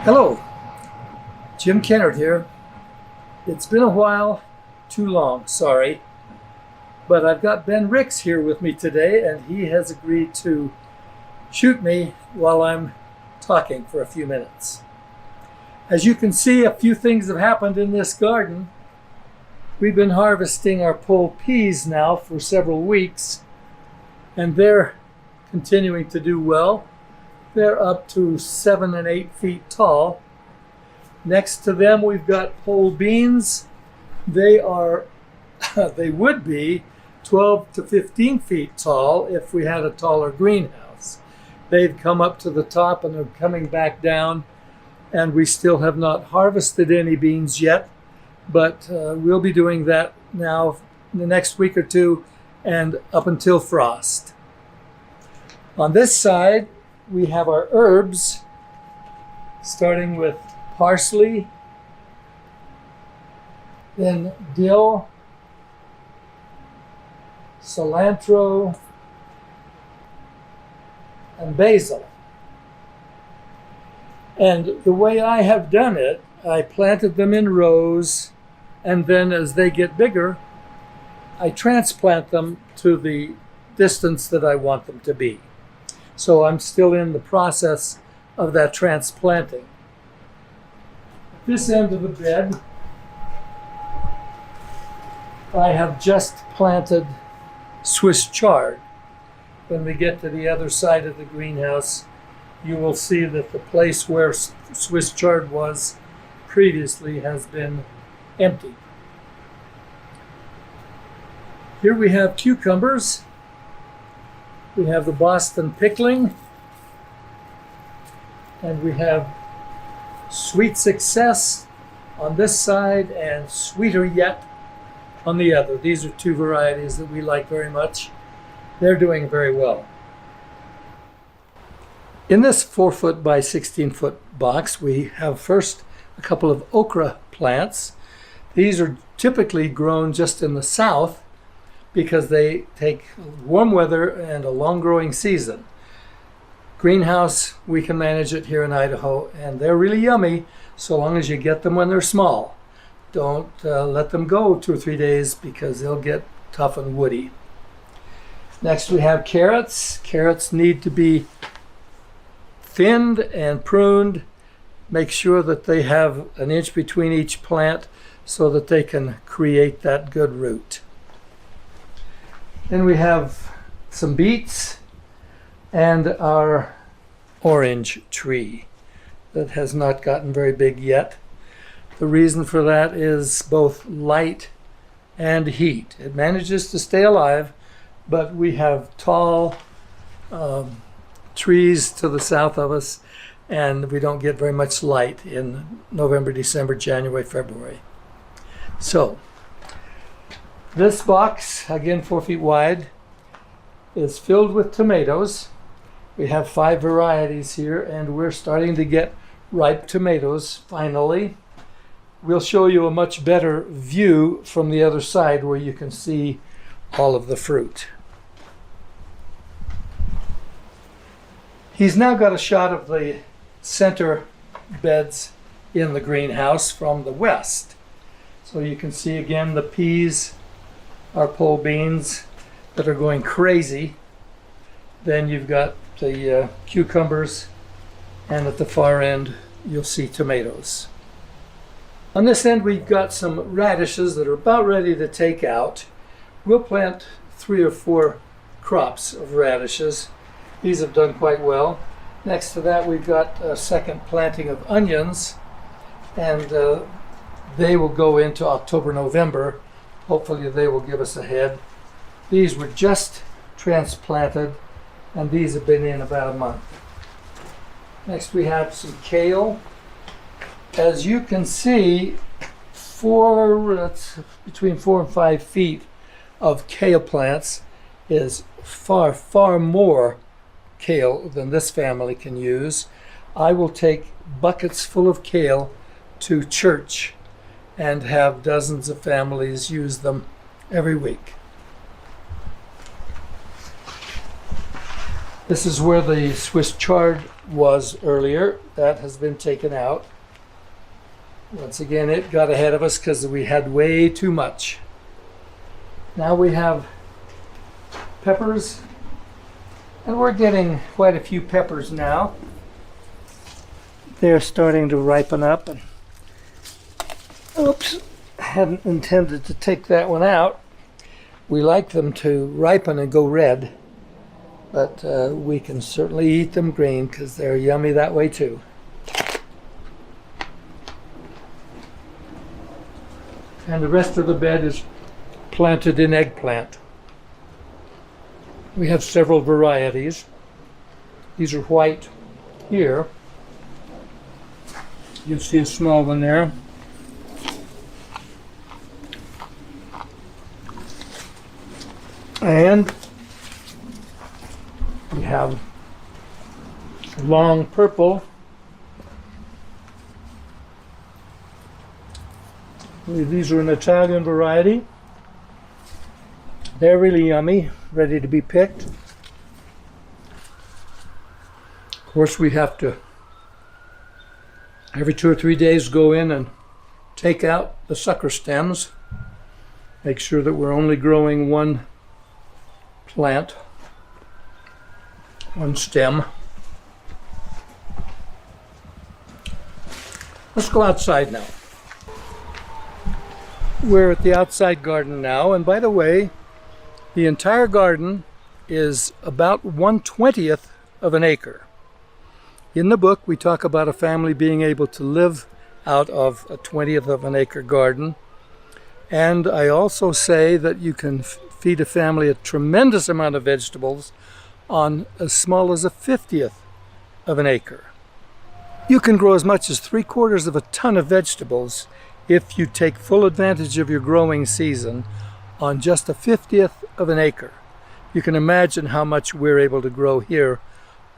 Hello, Jim Kennard here. It's been a while, too long, sorry, but I've got Ben Ricks here with me today, and he has agreed to shoot me while I'm talking for a few minutes. As you can see, a few things have happened in this garden. We've been harvesting our pole peas now for several weeks, and they're continuing to do well. They're up to 7 and 8 feet tall. Next to them, we've got pole beans. They would be 12 to 15 feet tall if we had a taller greenhouse. They've come up to the top and are coming back down, and we still have not harvested any beans yet, but we'll be doing that now in the next week or two and up until frost. On this side, we have our herbs, starting with parsley, then dill, cilantro, and basil. And the way I have done it, I planted them in rows, and then as they get bigger, I transplant them to the distance that I want them to be. So I'm still in the process of that transplanting. This end of the bed, I have just planted Swiss chard. When we get to the other side of the greenhouse, you will see that the place where Swiss chard was previously has been empty. Here we have cucumbers. We have the Boston pickling, and we have Sweet Success on this side and Sweeter Yet on the other. These are two varieties that we like very much. They're doing very well. In this 4-foot by 16-foot box, we have first a couple of okra plants. These are typically grown just in the south because they take warm weather and a long growing season. Greenhouse, we can manage it here in Idaho, and they're really yummy so long as you get them when they're small. Don't let them go 2 or 3 days because they'll get tough and woody. Next we have carrots. Carrots need to be thinned and pruned. Make sure that they have an inch between each plant so that they can create that good root. Then we have some beets and our orange tree that has not gotten very big yet. The reason for that is both light and heat. It manages to stay alive, but we have tall trees to the south of us, and we don't get very much light in November, December, January, February. So this box, again 4 feet wide, is filled with tomatoes. We have 5 varieties here, and we're starting to get ripe tomatoes finally. We'll show you a much better view from the other side where you can see all of the fruit. He's now got a shot of the center beds in the greenhouse from the west. So you can see again the peas, our pole beans that are going crazy. Then you've got the cucumbers, and at the far end you'll see tomatoes. On this end we've got some radishes that are about ready to take out. We'll plant 3 or 4 crops of radishes. These have done quite well. Next to that we've got a second planting of onions, and they will go into October, November. Hopefully they will give us a head. These were just transplanted, and these have been in about a month. Next we have some kale. As you can see, between 4 and 5 feet of kale plants is far, far more kale than this family can use. I will take buckets full of kale to church and have dozens of families use them every week. This is where the Swiss chard was earlier. That has been taken out. Once again, it got ahead of us because we had way too much. Now we have peppers, and we're getting quite a few peppers now. They're starting to ripen up. And oops, hadn't intended to take that one out. We like them to ripen and go red, but we can certainly eat them green because they're yummy that way too. And the rest of the bed is planted in eggplant. We have several varieties. These are white here. You see a small one there. And we have long purple. These are an Italian variety. They're really yummy, ready to be picked. Of course, we have to, every 2 or 3 days, go in and take out the sucker stems. Make sure that we're only growing one plant, one stem. Let's go outside now. We're at the outside garden now, and by the way, the entire garden is about 1/20th of an acre. In the book, we talk about a family being able to live out of a 1/20th of an acre garden, and I also say that you can feed a family a tremendous amount of vegetables on as small as a 1/50th of an acre. You can grow as much as 3/4 of a ton of vegetables if you take full advantage of your growing season on just a 1/50th of an acre. You can imagine how much we're able to grow here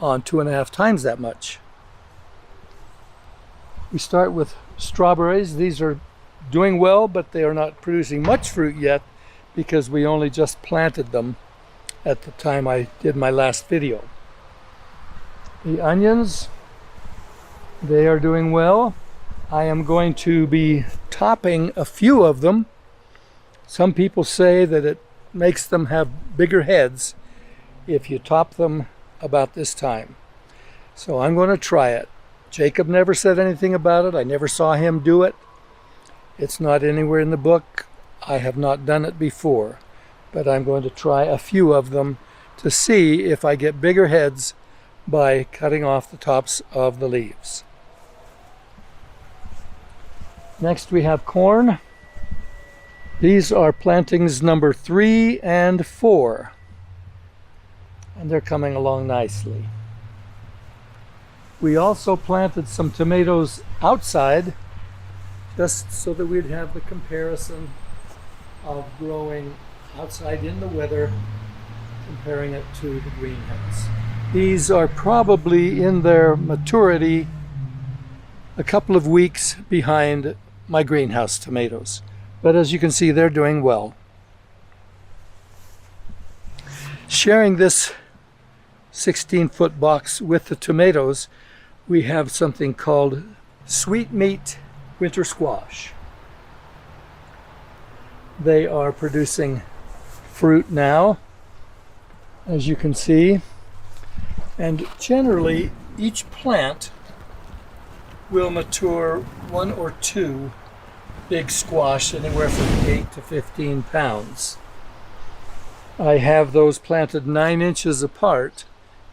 on 2.5 times that much. We start with strawberries. These are doing well, but they are not producing much fruit yet because we only just planted them at the time I did my last video. The onions, they are doing well. I am going to be topping a few of them. Some people say that it makes them have bigger heads if you top them about this time. So I'm going to try it. Jacob never said anything about it. I never saw him do it. It's not anywhere in the book. I have not done it before, but I'm going to try a few of them to see if I get bigger heads by cutting off the tops of the leaves. Next we have corn. These are plantings number 3 and 4, and they're coming along nicely. We also planted some tomatoes outside just so that we'd have the comparison of growing outside in the weather, comparing it to the greenhouse. These are probably in their maturity a couple of weeks behind my greenhouse tomatoes, but as you can see, they're doing well. Sharing this 16-foot box with the tomatoes, we have something called sweet meat winter squash. They are producing fruit now, as you can see, and generally each plant will mature 1 or 2 big squash, anywhere from 8 to 15 pounds. I have those planted 9 inches apart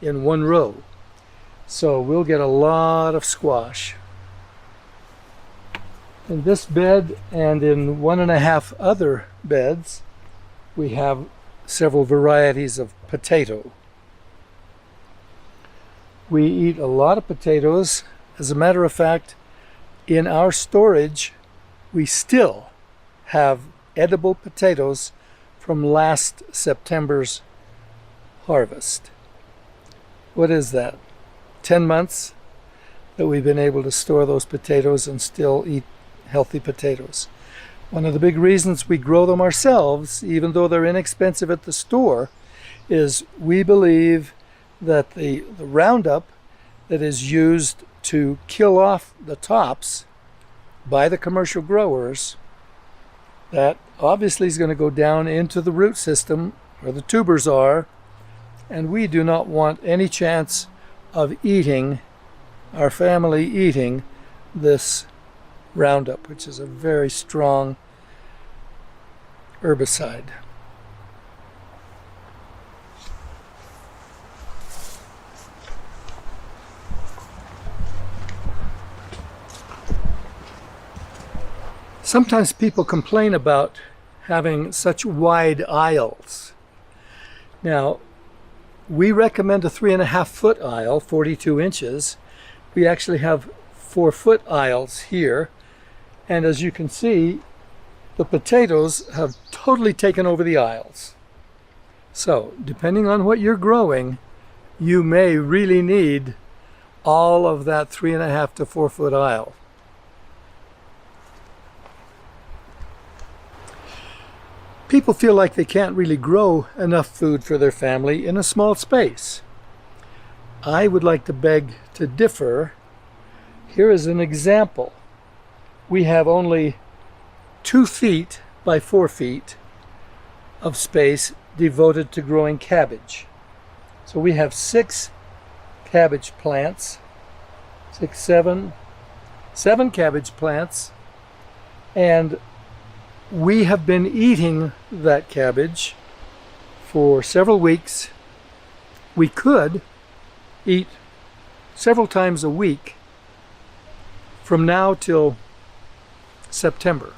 in one row, so we'll get a lot of squash. In this bed and in 1.5 other beds, we have several varieties of potato. We eat a lot of potatoes. As a matter of fact, in our storage, we still have edible potatoes from last September's harvest. What is that? 10 months that we've been able to store those potatoes and still eat healthy potatoes. One of the big reasons we grow them ourselves, even though they're inexpensive at the store, is we believe that the Roundup that is used to kill off the tops by the commercial growers. That obviously is going to go down into the root system where the tubers are, and we do not want any chance of eating, our family eating, this Roundup, which is a very strong herbicide. Sometimes people complain about having such wide aisles. Now, we recommend a 3.5-foot aisle, 42 inches. We actually have 4-foot aisles here. And as you can see, the potatoes have totally taken over the aisles. So, depending on what you're growing, you may really need all of that 3.5 to 4-foot aisle. People feel like they can't really grow enough food for their family in a small space. I would like to beg to differ. Here is an example. We have only 2 feet by 4 feet of space devoted to growing cabbage. So we have 6 cabbage plants, 7 cabbage plants, and we have been eating that cabbage for several weeks. We could eat several times a week from now till September.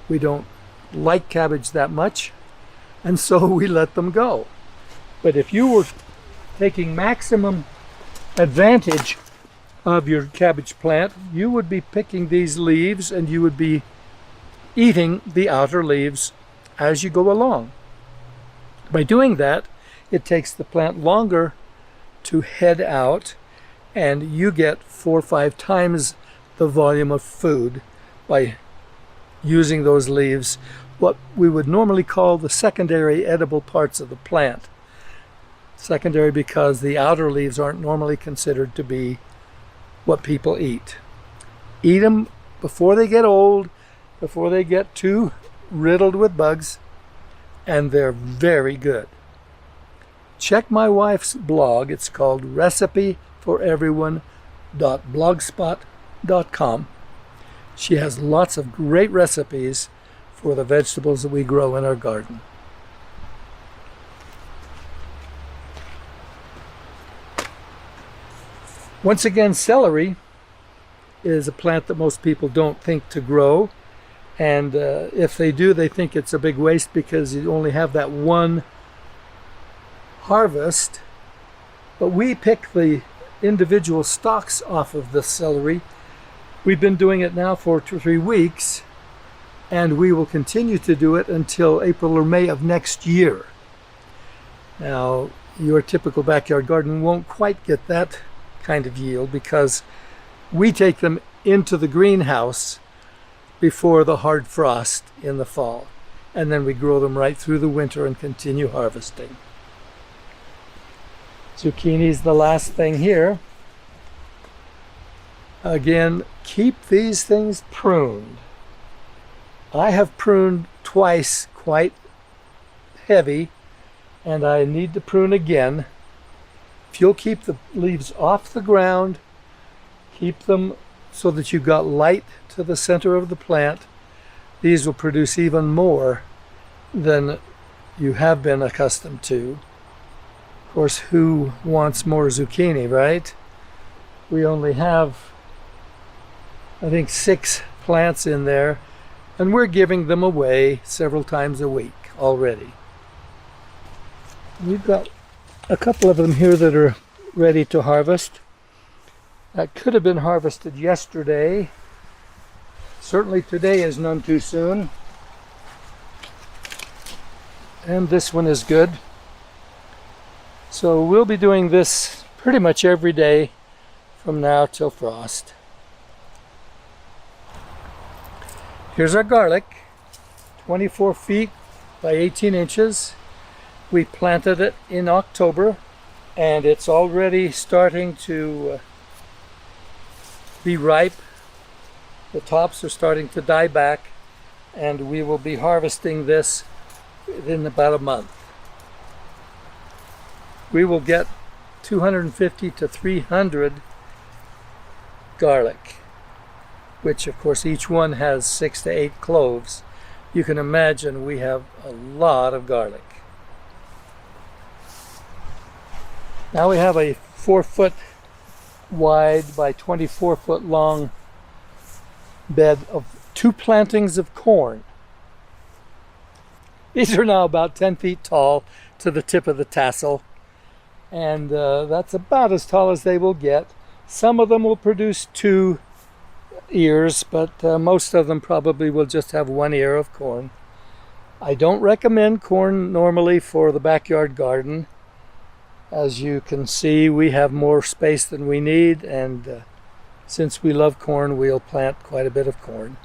We don't like cabbage that much, and so we let them go. But if you were taking maximum advantage of your cabbage plant, you would be picking these leaves and you would be eating the outer leaves as you go along. By doing that, it takes the plant longer to head out, and you get 4 or 5 times the volume of food by using those leaves, what we would normally call the secondary edible parts of the plant. Secondary because the outer leaves aren't normally considered to be what people eat. Eat them before they get old, before they get too riddled with bugs, and they're very good. Check my wife's blog. It's called recipeforeveryone.blogspot.com. She has lots of great recipes for the vegetables that we grow in our garden. Once again, celery is a plant that most people don't think to grow. And if they do, they think it's a big waste because you only have that one harvest. But we pick the individual stalks off of the celery. We've been doing it now for 2 or 3 weeks, and we will continue to do it until April or May of next year. Now, your typical backyard garden won't quite get that kind of yield because we take them into the greenhouse before the hard frost in the fall, and then we grow them right through the winter and continue harvesting. Zucchini is the last thing here. Again, keep these things pruned. I have pruned twice quite heavy, and I need to prune again. If you'll keep the leaves off the ground, keep them so that you've got light to the center of the plant, these will produce even more than you have been accustomed to. Of course, who wants more zucchini, right? We only have, I think, 6 plants in there, and we're giving them away several times a week already. We've got a couple of them here that are ready to harvest. That could have been harvested yesterday. Certainly today is none too soon. And this one is good. So we'll be doing this pretty much every day from now till frost. Here's our garlic, 24 feet by 18 inches. We planted it in October and it's already starting to be ripe. The tops are starting to die back, and we will be harvesting this in about a month. We will get 250 to 300 garlic, which of course each one has 6 to 8 cloves. You can imagine we have a lot of garlic. Now we have a 4-foot wide by 24-foot long bed of 2 plantings of corn. These are now about 10 feet tall to the tip of the tassel, and that's about as tall as they will get. Some of them will produce 2 ears, but most of them probably will just have 1 ear of corn. I don't recommend corn normally for the backyard garden. As you can see, we have more space than we need, and since we love corn, we'll plant quite a bit of corn.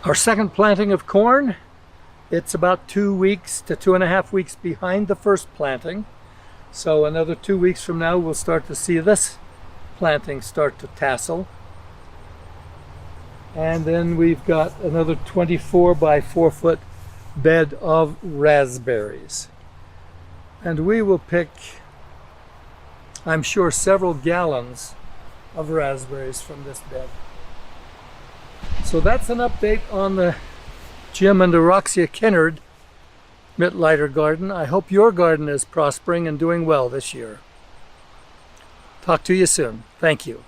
Our second planting of corn, it's about 2 weeks to 2.5 weeks behind the first planting. So another 2 weeks from now, we'll start to see this planting start to tassel. And then we've got another 24 by 4-foot bed of raspberries. And we will pick, I'm sure, several gallons of raspberries from this bed. So that's an update on the Jim and Auroxia Kennard Mittleider garden. I hope your garden is prospering and doing well this year. Talk to you soon. Thank you.